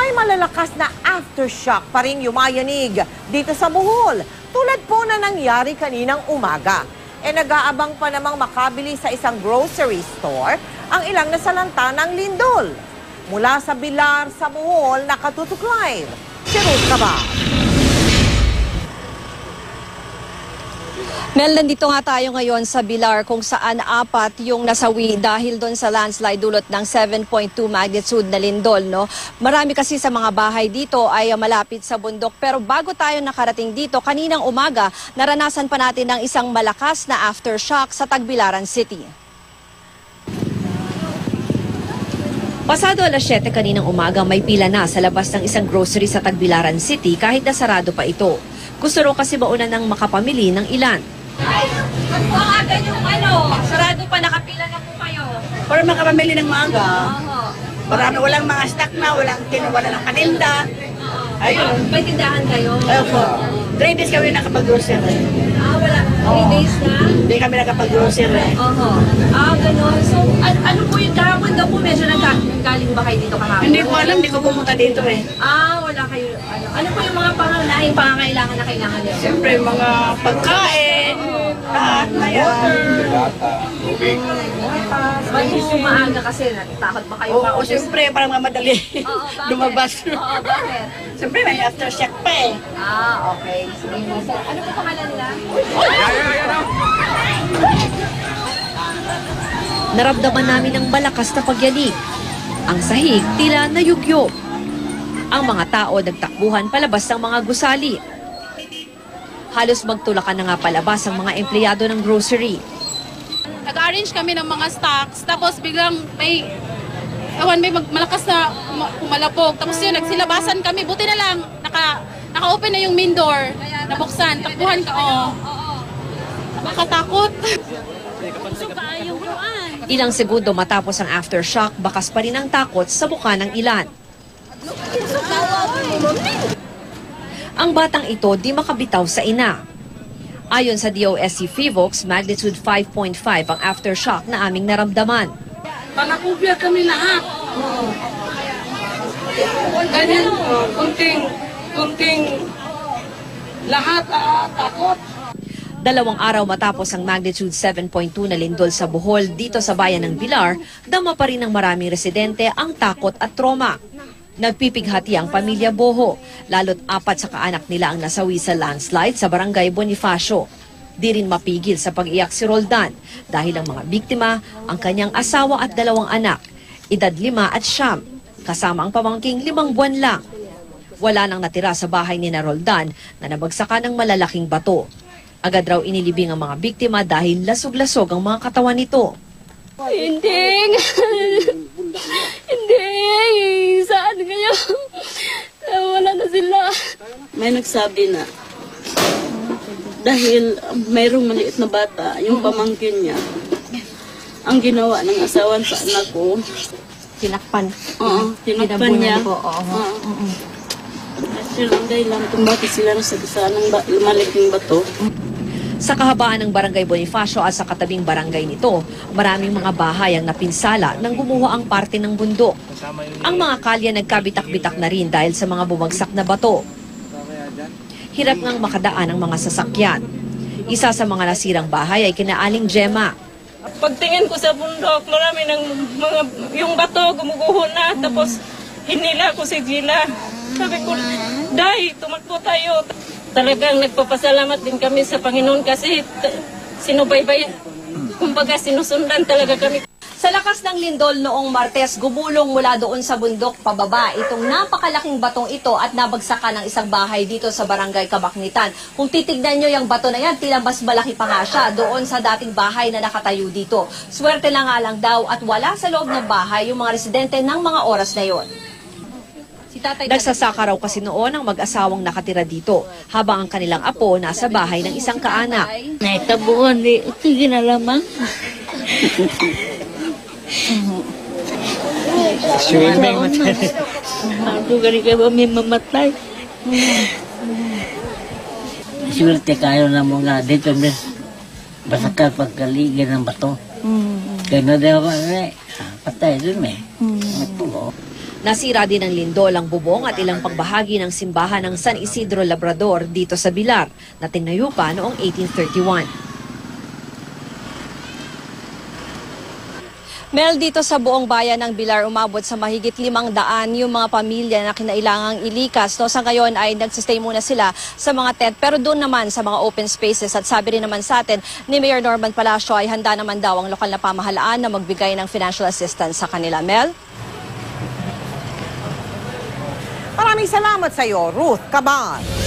may malalakas na aftershock pa rin yumayanig dito sa Bohol, tulad po na nangyari kaninang umaga. Nag-aabang pa namang makabili sa isang grocery store ang ilang nasalanta ng lindol. Mula sa Bilar sa Bohol, nakatutok live si Ruth Cabal. Mel, nandito nga tayo ngayon sa Bilar kung saan 4 yung nasawi dahil doon sa landslide dulot ng 7.2 magnitude na lindol. No? Marami kasi sa mga bahay dito ay malapit sa bundok. Pero bago tayo nakarating dito, kaninang umaga, naranasan pa natin ng isang malakas na aftershock sa Tagbilaran City. Pasado alas 7 kaninang umaga, may pila na sa labas ng isang grocery sa Tagbilaran City kahit na sarado pa ito. Gusto rin kasi mauna ng makapamili ng ilan. Ay, magbukagan yung sarado pa, nakapila na po kayo. Para makapamili ng maaga. Para Walang mga stock na, walang wala ng paninda. Ayun. may tindahan kayo. Ayun po. 3 days kami nakapag-grocery. Wala. 3 days na? Hindi kami nakapag-grocery. Gano'n. So, ano po yung kahapon daw po medyo nanggaling ba kayo dito kahapon? Hindi ko alam, hindi ko pumunta dito eh. Wala kayo. Ano po yung mga pangunahing pangangailangan na kailangan nila? Siyempre, mga pagkain, lahat na yan. Ba't po maaga kasi? Natakot ba kayo? Oo, siyempre, parang mamadali lumabas. Bakit? Siyempre, may aftershock pa eh. Okay. Sige mo. Ano po pangalan nila? Naramdaman namin ang malakas na pagyanig. Ang sahig tila nayugyo. Ang mga tao nagtakbuhan palabas ng mga gusali. Halos magtulakan na nga palabas ang mga empleyado ng grocery. Nag-arrange kami ng mga stocks, tapos biglang may malakas na pumalapog. Tapos yun, nagsilabasan kami. Buti na lang, naka-open na yung main door. Nabuksan, takbuhan ka, Makatakot. Ilang segundo matapos ang aftershock, bakas pa rin ang takot sa mukha ng ilan. Ang batang ito di makabitaw sa ina. Ayon sa DOST Fivox, magnitude 5.5 ang aftershock na aming naramdaman. Panakubya kami lahat. Ganyan, kunting lahat takot. 2 araw matapos ang magnitude 7.2 na lindol sa Bohol dito sa bayan ng Bilar, dama pa rin ng maraming residente ang takot at trauma. Nagpipighati ang pamilya Boho, lalo't 4 sa kaanak nila ang nasawi sa landslide sa barangay Bonifacio. Di rin mapigil sa pag-iyak si Roldan dahil ang mga biktima ang kanyang asawa at 2 anak, edad 5 at 9, kasama ang pamangking 5 buwan lang. Wala nang natira sa bahay ni na Roldan na nabagsakan ng malalaking bato. Agad raw inilibing ang mga biktima dahil lasog-lasog ang mga katawan nito. Hindi. Saan kayo? Wala na sila. May nagsabi na dahil mayroong maliit na bata, yung pamangkin niya, ang ginawa ng asawa sa anak ko. Tinakpan. Oo, tinakpan niya. Kasi lang dahilan kung bakit sila nasagasaan ng lumalaking bato. Sa kahabaan ng barangay Bonifacio at sa katabing barangay nito, maraming mga bahay ang napinsala nang gumuho ang parte ng bundok. Ang mga kalye nagkabitak-bitak na rin dahil sa mga bumagsak na bato. Hirap ngang makadaan ang mga sasakyan. Isa sa mga nasirang bahay ay kina Aling Gemma. Pagtingin ko sa bundok, marami ng yung bato gumuguho na, tapos hinila ko si Gila. Sabi ko, Day, tumakbo tayo. Talagang nagpapasalamat din kami sa Panginoon kasi sinubaybay, kumbaga sinusundan talaga kami. Sa lakas ng lindol noong Martes, gumulong mula doon sa bundok pababa itong napakalaking batong ito at nabagsakan ng isang bahay dito sa barangay Kabaknitan. Kung titignan nyo yung bato na yan, tila mas malaki pa nga siya doon sa dating bahay na nakatayo dito. Swerte na nga lang daw at wala sa loob ng bahay yung mga residente ng mga oras na yon. Nagsasaka raw kasi noon ang mag-asawang nakatira dito, habang ang kanilang apo nasa bahay ng isang kaanak. Naitabuhan, hindi na lamang. Ako gani kayo may mamatay. Swerte kayo na mga dito, basta ka pagkaligyan ng bato. Kaya na daw patay dun . Nasira din ng lindol ang bubong at ilang pagbahagi ng simbahan ng San Isidro Labrador dito sa Bilar na tinayo pa noong 1831. Mel, dito sa buong bayan ng Bilar, umabot sa mahigit 500 yung mga pamilya na kinailangang ilikas. No? Sa ngayon ay nagsistay muna sila sa mga tent, pero doon naman sa mga open spaces. At sabi rin naman sa atin ni Mayor Norman Palacio ay handa naman daw ang lokal na pamahalaan na magbigay ng financial assistance sa kanila. Mel? Maraming salamat sa iyo, Ruth Cabal.